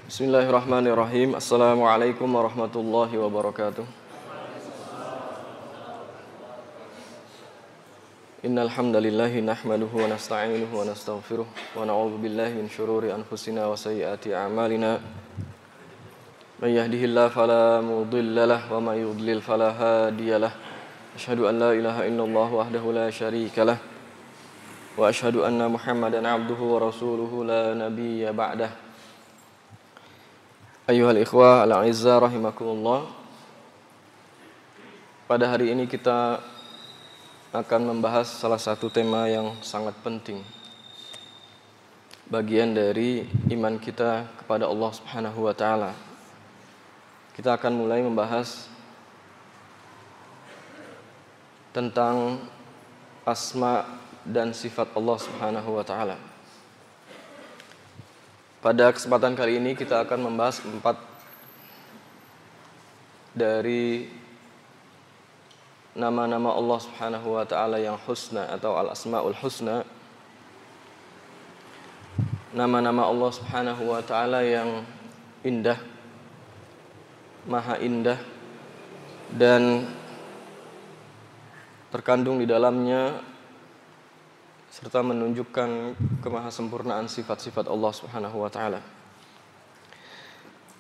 Bismillahirrahmanirrahim. Assalamualaikum warahmatullahi wabarakatuh. Innal hamdalillahi nahmaduhu wa nasta'inuhu wa nastaghfiruh wa na'udzu billahi min shururi anfusina wa sayyiati a'malina. May yahdihillahu fala mudilla lahu wa may yudlil fala hadiya lahu. Asyhadu an la ilaha illallah wahdahu la syarika lahu wa asyhadu anna Muhammadan 'abduhu wa rasuluhu la nabiyya ba'dahu. Ayyuhal ikhwah al-a'izzah rahimakumullah. Pada hari ini kita akan membahas salah satu tema yang sangat penting, bagian dari iman kita kepada Allah Subhanahu wa taala. Kita akan mulai membahas tentang asma dan sifat Allah Subhanahu wa taala. Pada kesempatan kali ini kita akan membahas 4 dari nama-nama Allah Subhanahu wa taala yang husna atau al-asmaul husna. Nama-nama Allah Subhanahu wa taala yang indah, maha indah, dan terkandung di dalamnya serta menunjukkan kemahasempurnaan sifat-sifat Allah Subhanahu wa taala.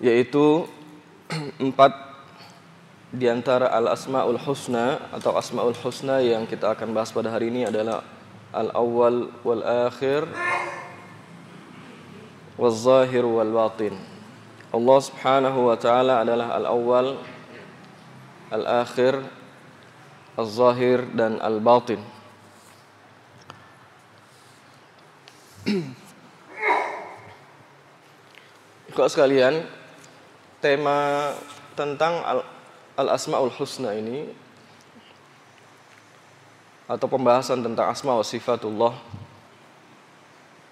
Yaitu 4 di antara al-asmaul husna atau asmaul husna yang kita akan bahas pada hari ini adalah al-awwal wal akhir wal zahir wal batin. Allah Subhanahu wa taala adalah al-awwal, al-akhir, al-zahir dan al-batin. Ikhwah sekalian, tema tentang al-asmaul husna ini atau pembahasan tentang asma wa sifatullah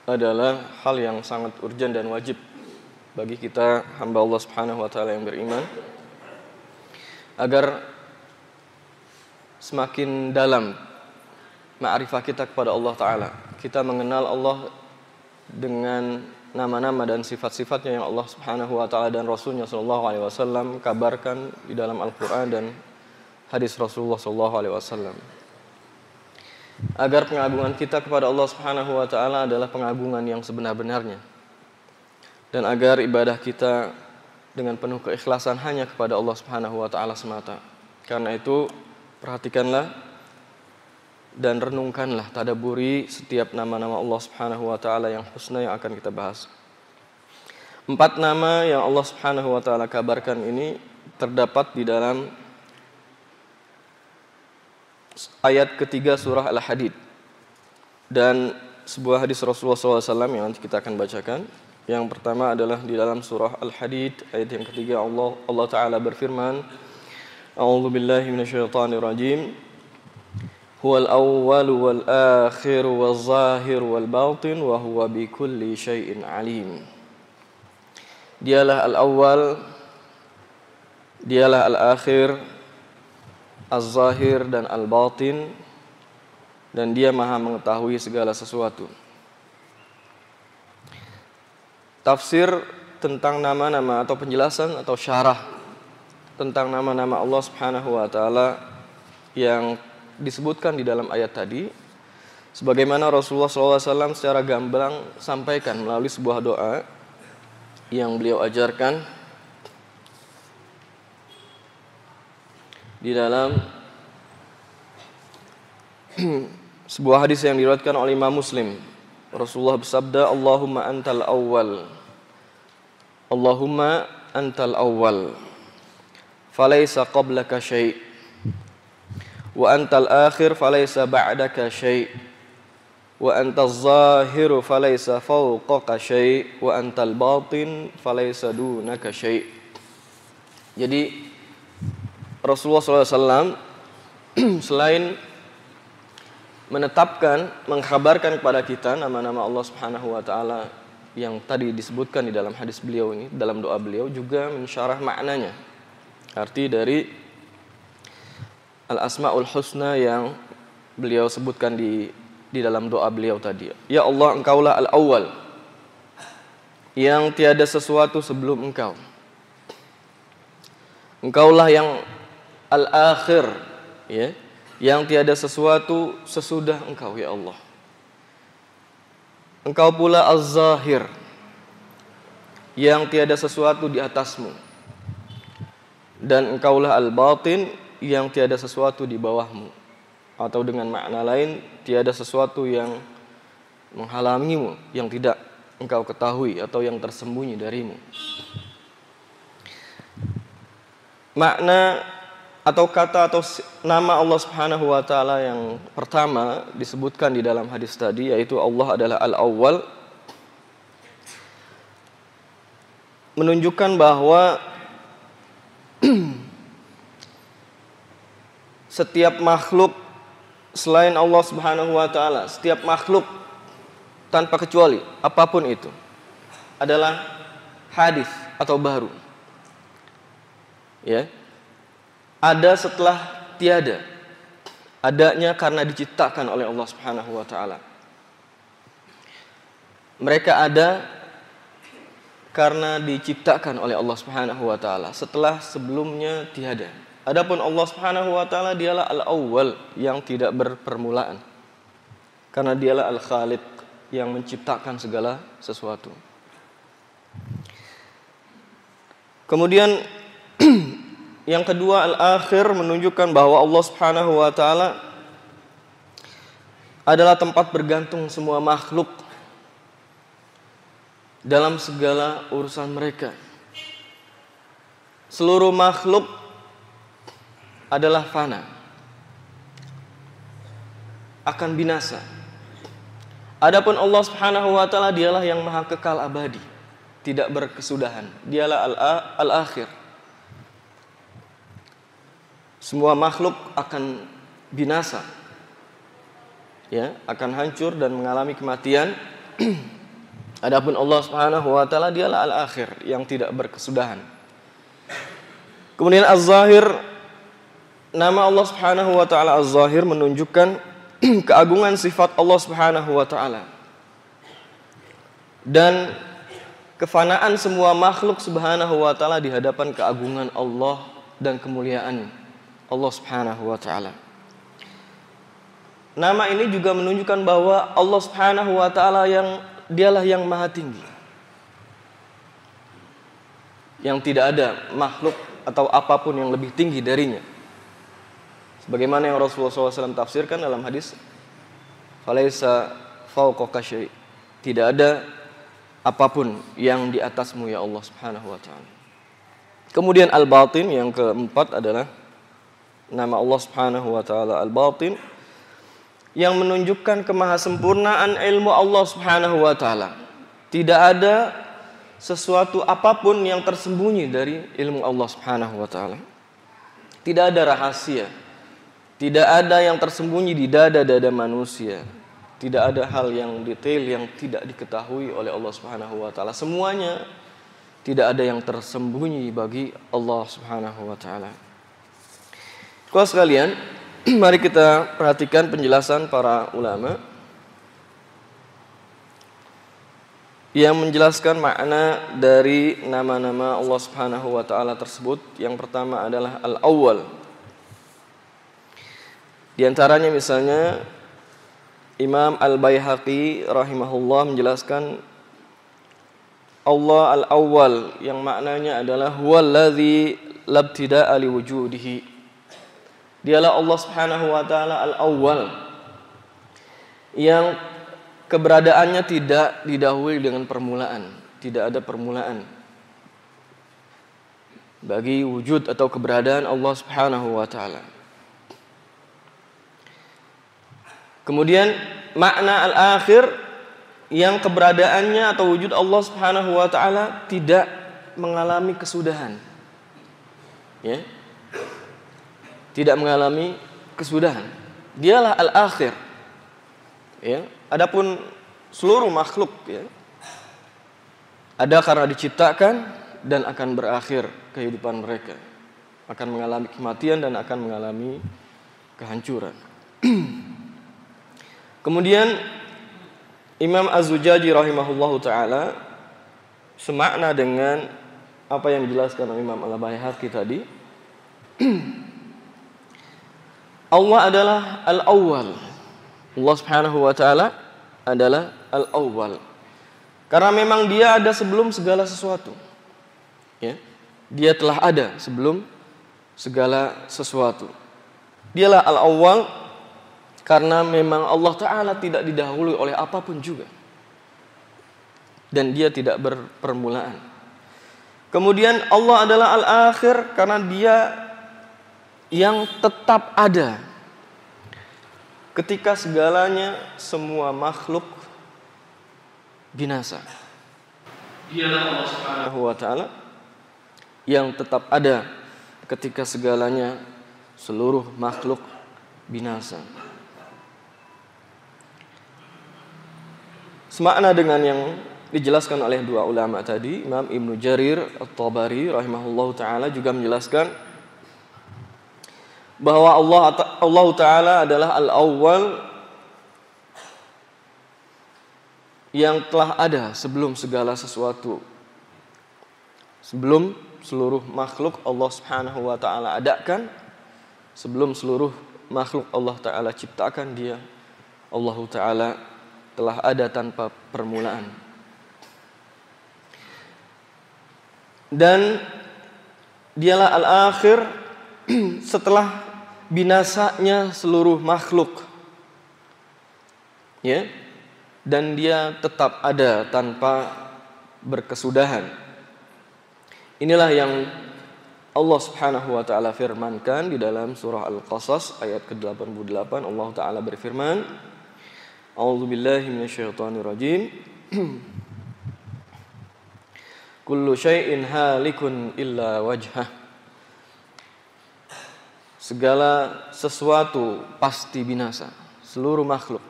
adalah hal yang sangat urgen dan wajib bagi kita hamba Allah Subhanahu wa taala yang beriman, agar semakin dalam ma'rifah kita kepada Allah taala. Kita mengenal Allah dengan nama-nama dan sifat-sifatnya yang Allah Subhanahu wa taala dan Rasulnya sallallahu alaihi wasallam kabarkan di dalam Al-Qur'an dan hadis Rasulullah sallallahu alaihi wasallam. Agar pengagungan kita kepada Allah Subhanahu wa taala adalah pengagungan yang sebenar-benarnya. Dan agar ibadah kita dengan penuh keikhlasan hanya kepada Allah Subhanahu wa taala semata. Karena itu perhatikanlah dan renungkanlah, tadabburi setiap nama-nama Allah Subhanahu wa taala yang husna yang akan kita bahas. 4 nama yang Allah Subhanahu wa taala kabarkan ini terdapat di dalam ayat ketiga surah Al-Hadid dan sebuah hadis Rasulullah SAW yang nanti kita akan bacakan. Yang pertama adalah di dalam surah Al-Hadid ayat yang ketiga, Allah taala berfirman, A'udzu billahi minasyaitonir rajim. Huwal awwal wal akhir wal zahir wal batin wa huwa bi kulli syai'in alim. Dialah al-awwal, dialah al-akhir, az-zahir dan al-batin, dan dia maha mengetahui segala sesuatu. Tafsir tentang nama-nama atau penjelasan atau syarah tentang nama-nama Allah Subhanahu wa taala yang disebutkan di dalam ayat tadi, sebagaimana Rasulullah SAW secara gamblang sampaikan melalui sebuah doa yang beliau ajarkan di dalam sebuah hadis yang diriwayatkan oleh Imam Muslim. Rasulullah bersabda, Allahumma antal awwal, Allahumma antal awwal, falaysa qablaka syai', wa antal akhir falaysa ba'daka syai', wa antaz zahiru falaysa fawqaka syai', wa antal batin falaysa dunaka syai'. Jadi Rasulullah SAW selain menetapkan, mengkhabarkan kepada kita nama-nama Allah Subhanahu wa taala yang tadi disebutkan di dalam hadis beliau ini, dalam doa beliau, juga mensyarah maknanya. Arti dari al-asmaul husna yang beliau sebutkan di dalam doa beliau tadi. Ya Allah, Engkaulah al-awwal. yang tiada sesuatu sebelum Engkau. Engkaulah yang al-akhir, ya, yang tiada sesuatu sesudah Engkau, ya Allah. Engkau pula az-zahir, yang tiada sesuatu di atasmu. Dan Engkaulah al-batin, yang tiada sesuatu di bawahmu. Atau dengan makna lain, tiada sesuatu yang menghalangimu, yang tidak Engkau ketahui atau yang tersembunyi darimu. Makna atau kata atau nama Allah Subhanahu wa taala yang pertama disebutkan di dalam hadis tadi, yaitu Allah adalah Al-Awwal, menunjukkan bahwa setiap makhluk selain Allah Subhanahu wa taala, setiap makhluk tanpa kecuali apapun itu adalah hadis atau baru. Ya. Ada setelah tiada. Adanya karena diciptakan oleh Allah Subhanahu wa taala. Mereka ada karena diciptakan oleh Allah Subhanahu wa taala setelah sebelumnya tiada. Adapun Allah Subhanahu wa taala dialah Al-Awwal, yang tidak berpermulaan. Karena dialah Al-Khaliq, yang menciptakan segala sesuatu. Kemudian yang kedua, al-akhir, menunjukkan bahwa Allah Subhanahu wa taala adalah tempat bergantung semua makhluk dalam segala urusan mereka. Seluruh makhluk adalah fana, akan binasa. Adapun Allah Subhanahu wa taala dialah yang maha kekal abadi, tidak berkesudahan. Dialah al-akhir. Semua makhluk akan binasa, ya, akan hancur dan mengalami kematian. Adapun Allah Subhanahu wa taala dialah al-akhir, yang tidak berkesudahan. Kemudian az-zahir, nama Allah Subhanahu wa taala az-zahir menunjukkan keagungan sifat Allah Subhanahu wa taala dan kefanaan semua makhluk Subhanahu wa taala di hadapan keagungan Allah dan kemuliaan Allah Subhanahu wa taala. Nama ini juga menunjukkan bahwa Allah Subhanahu wa taala dialah yang maha tinggi, yang tidak ada makhluk atau apapun yang lebih tinggi darinya. Sebagaimana yang Rasulullah SAW tafsirkan dalam hadis, "Falaisa fawqaka syai'." Tidak ada apapun yang di atasmu, ya Allah Subhanahu wa taala. Kemudian al-batin, yang keempat adalah nama Allah Subhanahu wa taala al-batin, yang menunjukkan kemahasempurnaan ilmu Allah Subhanahu wa taala. Tidak ada sesuatu apapun yang tersembunyi dari ilmu Allah Subhanahu wa taala. Tidak ada rahasia, tidak ada yang tersembunyi di dada-dada manusia. Tidak ada hal yang detail yang tidak diketahui oleh Allah Subhanahu wa taala. Semuanya tidak ada yang tersembunyi bagi Allah Subhanahu wa taala. Kawan sekalian, mari kita perhatikan penjelasan para ulama yang menjelaskan makna dari nama-nama Allah Subhanahu wa taala tersebut. Yang pertama adalah Al-Awwal. Di antaranya misalnya Imam Al-Baihaqi rahimahullah menjelaskan Allah Al-Awwal, yang maknanya adalah huwallazi labtida'a liwujudihi. Dialah Allah Subhanahu wa taala Al-Awwal, yang keberadaannya tidak didahului dengan permulaan. Tidak ada permulaan bagi wujud atau keberadaan Allah Subhanahu wa taala. Kemudian makna al-akhir, yang keberadaannya atau wujud Allah Subhanahu wa taala tidak mengalami kesudahan. Ya. Tidak mengalami kesudahan. Dialah al-akhir. Ya. Adapun seluruh makhluk, ya, ada karena diciptakan dan akan berakhir kehidupan mereka. Akan mengalami kematian dan akan mengalami kehancuran. Kemudian Imam Az-Zujaji rahimahullahu taala semakna dengan apa yang dijelaskan oleh Imam Al-Baihaqi tadi. Allah adalah Al-Awwal. Allah Subhanahu wa taala adalah Al-Awwal. Karena memang Dia ada sebelum segala sesuatu. Ya. Dia telah ada sebelum segala sesuatu. Dialah Al-Awwal karena memang Allah taala tidak didahului oleh apapun juga. Dan Dia tidak berpermulaan. Kemudian Allah adalah Al-Akhir karena Dia yang tetap ada ketika segalanya, semua makhluk binasa. Dialah Allah Subhanahu wa taala yang tetap ada ketika segalanya, seluruh makhluk binasa. Semakna dengan yang dijelaskan oleh dua ulama tadi, Imam Ibnu Jarir At-Tabari rahimahullahu taala juga menjelaskan bahwa Allah taala adalah Al-Awwal yang telah ada sebelum segala sesuatu. Sebelum seluruh makhluk Allah Subhanahu wa taala adakan, sebelum seluruh makhluk Allah taala ciptakan, Dia Allah taala telah ada tanpa permulaan. Dan Dialah Al-Akhir setelah binasanya seluruh makhluk. Ya. Dan Dia tetap ada tanpa berkesudahan. Inilah yang Allah Subhanahu wa taala firmankan di dalam surah Al-Qasas ayat ke-88. Allah taala berfirman, A'udzubillahi minasyaitonirrajim. Kullu syai'in halikun illa wajhah. Segala sesuatu pasti binasa. Seluruh makhluk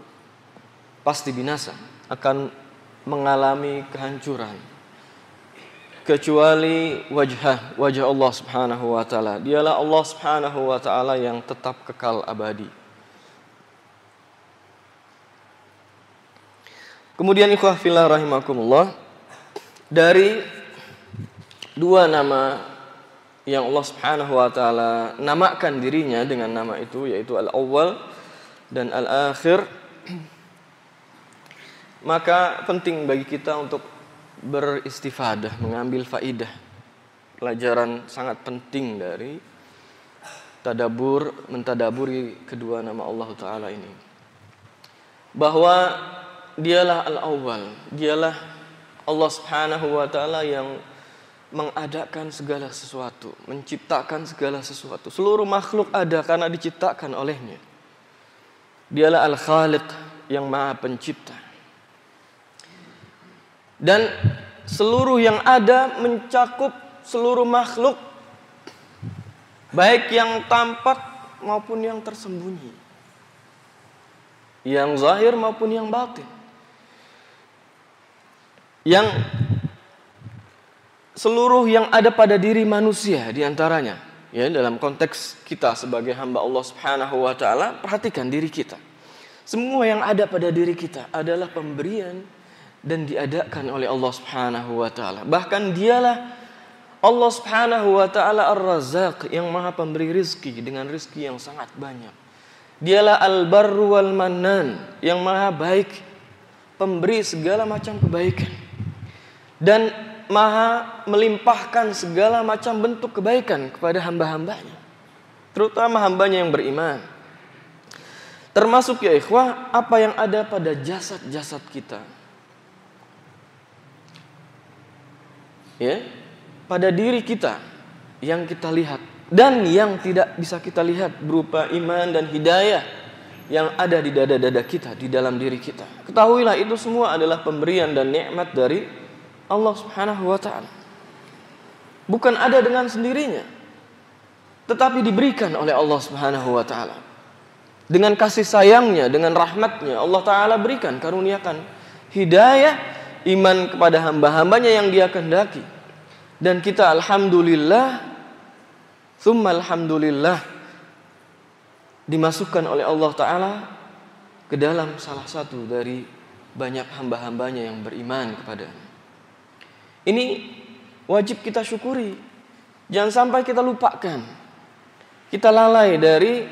pasti binasa, akan mengalami kehancuran. Kecuali wajah Allah Subhanahu wa taala. Dialah Allah Subhanahu wa taala yang tetap kekal abadi. Kemudian ikhwah fillah rahimakumullah, dari dua nama yang Allah Subhanahu wa taala namakan dirinya dengan nama itu, yaitu Al-Awwal dan Al-Akhir, maka penting bagi kita untuk beristifadah, mengambil faidah, pelajaran sangat penting dari mentadaburi kedua nama Allah taala ini. Bahwa Dialah Al-Awwal, Dialah Allah Subhanahu wa taala yang mengadakan segala sesuatu, menciptakan segala sesuatu. Seluruh makhluk ada karena diciptakan olehnya. Dialah Al-Khaliq, yang Maha Pencipta. Dan seluruh yang ada mencakup seluruh makhluk, baik yang tampak maupun yang tersembunyi, yang zahir maupun yang batin. Yang seluruh yang ada pada diri manusia diantaranya, ya, dalam konteks kita sebagai hamba Allah Subhanahu wa taala, perhatikan diri kita. Semua yang ada pada diri kita adalah pemberian dan diadakan oleh Allah Subhanahu wa taala. Bahkan Dialah Allah Subhanahu wa taala Ar-Razzaq, yang Maha pemberi rizki dengan rizki yang sangat banyak. Dialah Al-Barru wal Mannan, yang Maha baik, pemberi segala macam kebaikan. Dan Maha melimpahkan segala macam bentuk kebaikan kepada hamba-hambanya, terutama hambanya yang beriman. Termasuk, ya ikhwah, apa yang ada pada jasad-jasad kita. Ya, pada diri kita yang kita lihat dan yang tidak bisa kita lihat, berupa iman dan hidayah yang ada di dada-dada kita, di dalam diri kita. Ketahuilah itu semua adalah pemberian dan nikmat dari Allah Subhanahu wa taala. Bukan ada dengan sendirinya, tetapi diberikan oleh Allah Subhanahu wa taala. Dengan kasih sayangnya, dengan rahmatnya, Allah taala berikan, karuniakan hidayah, iman kepada hamba-hambanya yang Dia kehendaki. Dan kita alhamdulillah, tsumma alhamdulillah, dimasukkan oleh Allah taala ke dalam salah satu dari banyak hamba-hambanya yang beriman kepadanya. Ini wajib kita syukuri. Jangan sampai kita lupakan. Kita lalai dari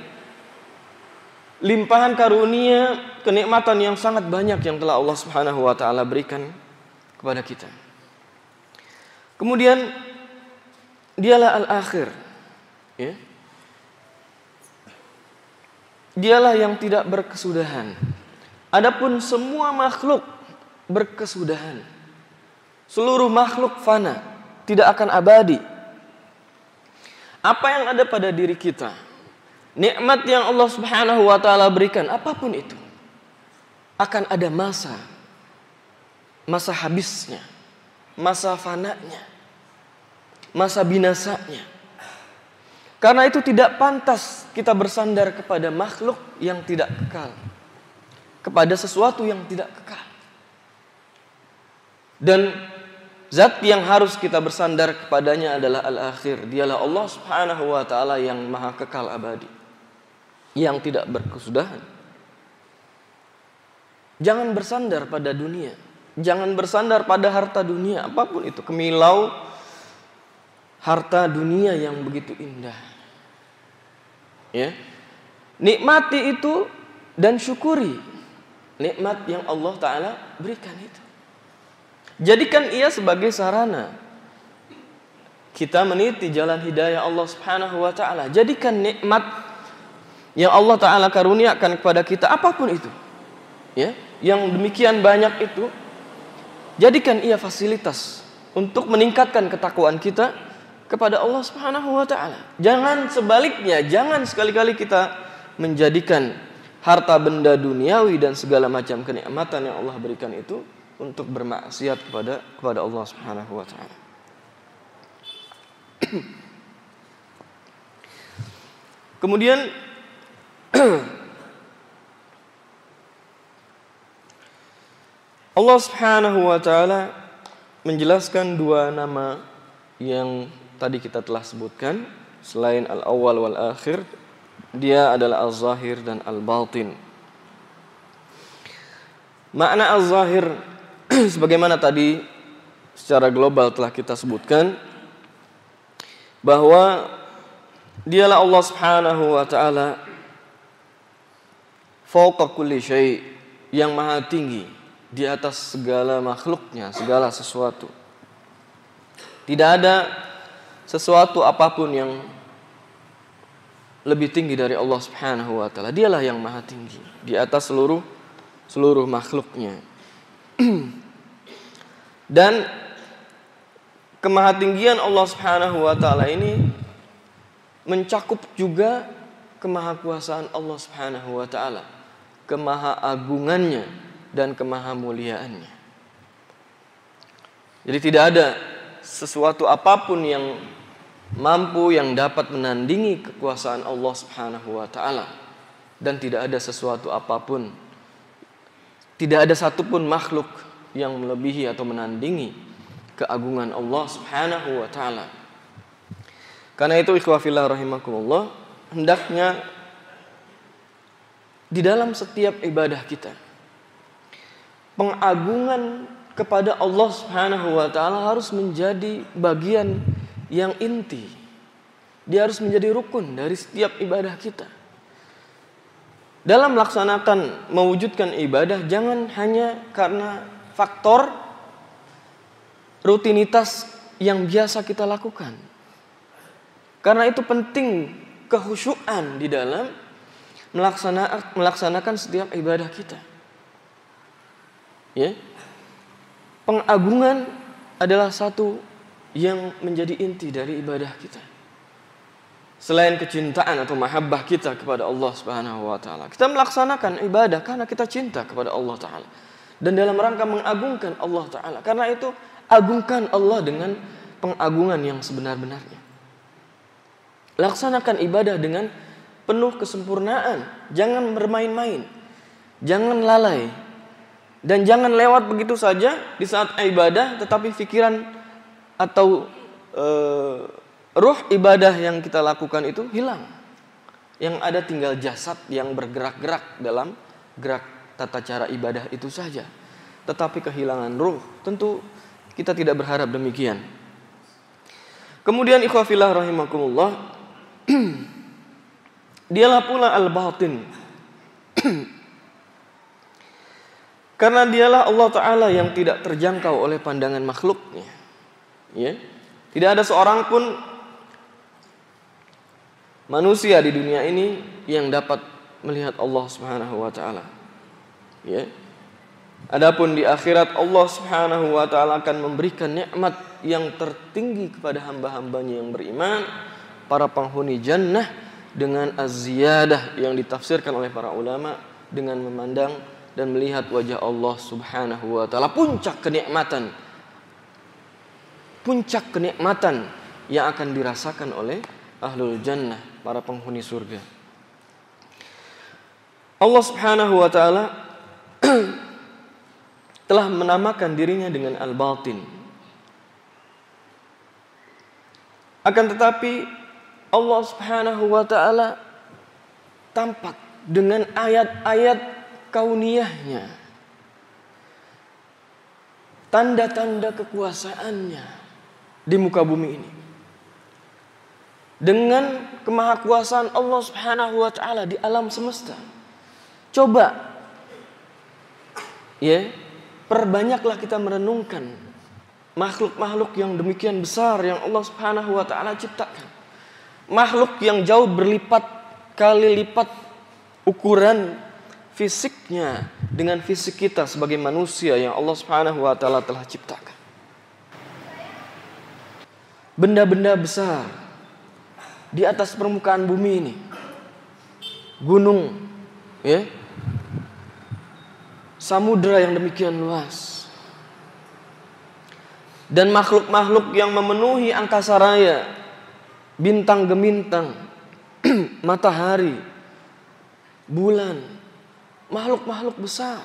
limpahan karunia, kenikmatan yang sangat banyak yang telah Allah Subhanahu wa taala berikan kepada kita. Kemudian dialah al-akhir, ya. Dialah yang tidak berkesudahan. Adapun semua makhluk berkesudahan. Seluruh makhluk fana, tidak akan abadi. Apa yang ada pada diri kita, nikmat yang Allah Subhanahu wa taala berikan, apapun itu, akan ada masa habisnya, masa fananya, masa binasanya. Karena itu tidak pantas kita bersandar kepada makhluk yang tidak kekal, kepada sesuatu yang tidak kekal. Dan zat yang harus kita bersandar kepadanya adalah al-akhir. Dialah Allah Subhanahu wa taala yang maha kekal abadi, yang tidak berkesudahan. Jangan bersandar pada dunia, jangan bersandar pada harta dunia, apapun itu, kemilau harta dunia yang begitu indah. Ya. Nikmati itu dan syukuri nikmat yang Allah taala berikan itu. Jadikan ia sebagai sarana kita meniti jalan hidayah Allah Subhanahu wa taala. Jadikan nikmat yang Allah taala karuniakan kepada kita apapun itu, ya, yang demikian banyak itu, jadikan ia fasilitas untuk meningkatkan ketakwaan kita kepada Allah Subhanahu wa taala. Jangan sebaliknya, jangan sekali-kali kita menjadikan harta benda duniawi dan segala macam kenikmatan yang Allah berikan itu untuk bermaksiat kepada Allah Subhanahu wa taala. Kemudian Allah Subhanahu wa taala menjelaskan dua nama yang tadi kita telah sebutkan. Selain al-awwal wal akhir, dia adalah al-zahir dan al-batin. Makna al-zahir sebagaimana tadi secara global telah kita sebutkan, bahwa dialah Allah Subhanahu wa taala fauqa kulli syai', yang maha tinggi di atas segala makhluknya, segala sesuatu. Tidak ada sesuatu apapun yang lebih tinggi dari Allah Subhanahu wa taala. Dialah yang maha tinggi di atas seluruh makhluknya. Dan kemahatinggian Allah Subhanahu wa taala ini mencakup juga kemahakuasaan Allah Subhanahu wa taala, kemahaagungannya dan kemahamuliaannya. Jadi tidak ada sesuatu apapun yang mampu, yang dapat menandingi kekuasaan Allah Subhanahu wa taala, dan tidak ada sesuatu apapun, tidak ada satupun makhluk yang melebihi atau menandingi keagungan Allah Subhanahu wa taala. Karena itu ikhwah fillah rahimakumullah, hendaknya di dalam setiap ibadah kita, pengagungan kepada Allah Subhanahu wa taala harus menjadi bagian yang inti. Dia harus menjadi rukun dari setiap ibadah kita. Dalam melaksanakan, mewujudkan ibadah, jangan hanya karena faktor rutinitas yang biasa kita lakukan. Karena itu penting kehusyuan di dalam melaksanakan setiap ibadah kita. Ya. Pengagungan adalah satu yang menjadi inti dari ibadah kita. Selain kecintaan atau mahabbah kita kepada Allah Subhanahu wa taala, kita melaksanakan ibadah karena kita cinta kepada Allah taala dan dalam rangka mengagungkan Allah taala. Karena itu agungkan Allah dengan pengagungan yang sebenar-benarnya. Laksanakan ibadah dengan penuh kesempurnaan, jangan bermain-main, jangan lalai, dan jangan lewat begitu saja di saat ibadah tetapi pikiran atau ruh ibadah yang kita lakukan itu hilang. Yang ada tinggal jasad yang bergerak-gerak dalam gerak tata cara ibadah itu saja, tetapi kehilangan ruh. Tentu Kita tidak berharap demikian. Kemudian ikhwah fillah rahimakumullah, dialah pula al-batin. Karena dialah Allah Ta'ala yang tidak terjangkau oleh pandangan makhluknya. Ya. Tidak ada seorang pun manusia di dunia ini yang dapat melihat Allah Subhanahu wa Ta'ala. Ya. Adapun di akhirat Allah Subhanahu wa Ta'ala akan memberikan nikmat yang tertinggi kepada hamba-hambanya yang beriman, para penghuni jannah, dengan az-ziyadah yang ditafsirkan oleh para ulama dengan memandang dan melihat wajah Allah Subhanahu wa Ta'ala. Puncak kenikmatan yang akan dirasakan oleh ahlul jannah, para penghuni surga. Allah Subhanahu wa Ta'ala telah menamakan dirinya dengan al-batin. Akan tetapi Allah Subhanahu wa Ta'ala tampak dengan ayat-ayat kauniyahnya, tanda-tanda kekuasaannya di muka bumi ini. Dengan kemahakuasaan Allah Subhanahu wa Ta'ala di alam semesta. Coba perbanyaklah kita merenungkan makhluk-makhluk yang demikian besar yang Allah Subhanahu wa Ta'ala ciptakan. Makhluk yang jauh berlipat kali lipat ukuran fisiknya dengan fisik kita sebagai manusia yang Allah Subhanahu wa Ta'ala telah ciptakan. Benda-benda besar di atas permukaan bumi ini. Gunung, samudra yang demikian luas. Dan makhluk-makhluk yang memenuhi angkasa raya, bintang gemintang, matahari, bulan, makhluk-makhluk besar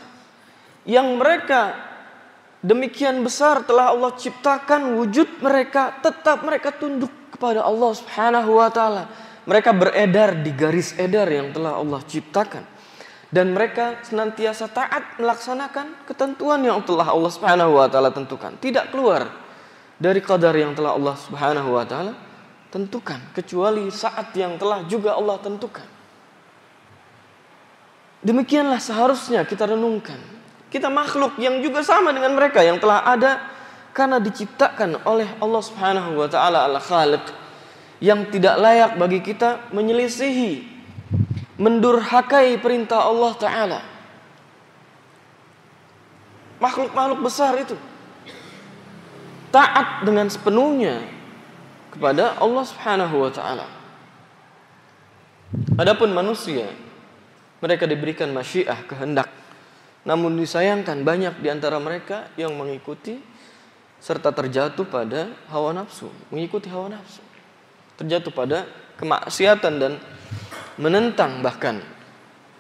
yang mereka demikian besar telah Allah ciptakan wujud mereka, tetap mereka tunduk kepada Allah Subhanahu wa Ta'ala. Mereka beredar di garis edar yang telah Allah ciptakan. Dan mereka senantiasa taat melaksanakan ketentuan yang telah Allah Subhanahu wa Ta'ala tentukan. Tidak keluar dari qadar yang telah Allah Subhanahu wa Ta'ala tentukan, kecuali saat yang telah juga Allah tentukan. Demikianlah seharusnya kita renungkan. Kita makhluk yang juga sama dengan mereka yang telah ada karena diciptakan oleh Allah Subhanahu wa Ta'ala al-Khaliq, yang tidak layak bagi kita menyelisihi, mendurhakai perintah Allah Ta'ala. Makhluk-makhluk besar itu taat dengan sepenuhnya kepada Allah Subhanahu wa Ta'ala. Adapun manusia, mereka diberikan masyiah, kehendak. Namun disayangkan banyak di antara mereka yang mengikuti serta terjatuh pada hawa nafsu, mengikuti hawa nafsu. Terjatuh pada kemaksiatan dan menentang bahkan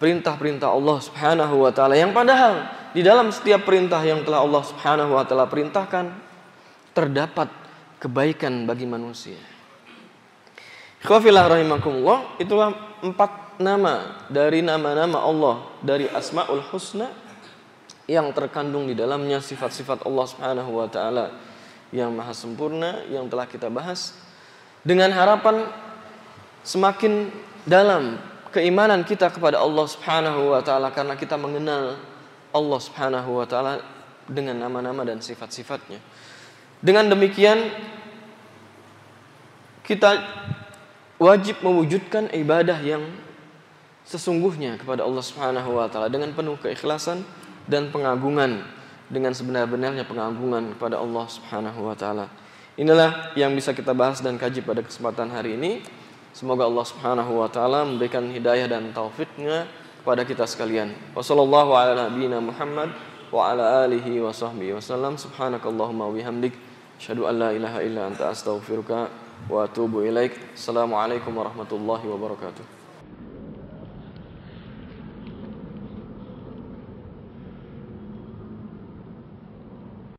perintah-perintah Allah Subhanahu wa Ta'ala, yang padahal di dalam setiap perintah yang telah Allah Subhanahu wa Ta'ala perintahkan terdapat kebaikan bagi manusia. Ikhwafillah rahimakumullah, itulah 4 nama dari nama-nama Allah dari Asmaul Husna yang terkandung di dalamnya sifat-sifat Allah Subhanahu wa Ta'ala yang maha sempurna yang telah kita bahas, dengan harapan semakin dalam keimanan kita kepada Allah Subhanahu wa Ta'ala karena kita mengenal Allah Subhanahu wa Ta'ala dengan nama-nama dan sifat-sifatnya. Dengan demikian kita wajib mewujudkan ibadah yang sesungguhnya kepada Allah Subhanahu wa Ta'ala dengan penuh keikhlasan dan pengagungan, dengan sebenar-benarnya pengagungan kepada Allah Subhanahu wa Ta'ala. Inilah yang bisa kita bahas dan kaji pada kesempatan hari ini. Semoga Allah Subhanahu wa Ta'ala memberikan hidayah dan taufiknya kepada kita sekalian. Wassallallahu ala nabiyyina Muhammad wa ala alihi wa sahbihi wasallam. Subhanakallahumma wa bihamdik, asyhadu an la ilaha illa anta astaghfiruka wa atubu ilaik. Assalamualaikum warahmatullahi wabarakatuh.